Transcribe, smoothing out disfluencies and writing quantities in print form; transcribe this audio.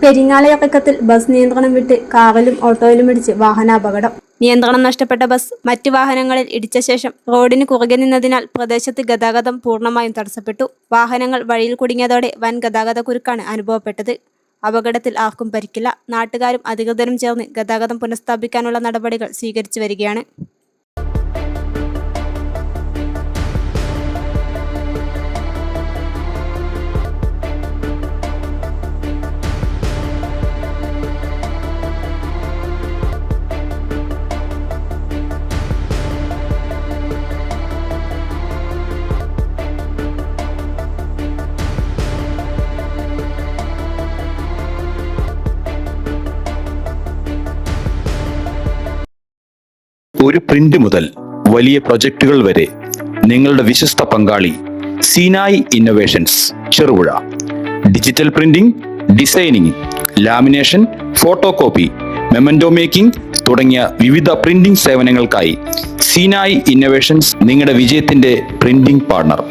പെരിങ്ങാലയിറക്കത്തിൽ bus നിയന്ത്രണം വിട്ട് കാറിലും ഓട്ടോയിലും ഇടിച്ച് വാഹനാപകടം. നിയന്ത്രണം നഷ്ടപ്പെട്ട ബസ് മറ്റ് വാഹനങ്ങളിൽ ഇടിച്ച ശേഷം റോഡിന് കുറുകെ നിന്നതിനാൽ പ്രദേശത്ത് ഗതാഗതം പൂർണ്ണമായും തടസ്സപ്പെട്ടു. വാഹനങ്ങൾ വഴിയിൽ കുടുങ്ങിയതോടെ വൻ ഗതാഗതക്കുരുക്കാണ് അനുഭവപ്പെട്ടത്. അപകടത്തിൽ ആർക്കും പരിക്കില്ല. നാട്ടുകാരും അധികൃതരും ചേർന്ന് ഗതാഗതം പുനഃസ്ഥാപിക്കാനുള്ള നടപടികൾ സ്വീകരിച്ചു വരികയാണ്. ഒരു പ്രിന്റ് മുതൽ വലിയ പ്രൊജക്ടുകൾ വരെ നിങ്ങളുടെ വിശ്വസ്ത പങ്കാളി Sinai innovations Cherupuzha. Digital printing, designing, lamination, photo copy, memento making തുടങ്ങിയ വിവിധ പ്രിന്റിംഗ് സേവനങ്ങൾക്കായി സീനായ് ഇന്നോവേഷൻസ് നിങ്ങളുടെ വിജയത്തിന്റെ പ്രിന്റിംഗ് പാർട്ണർ.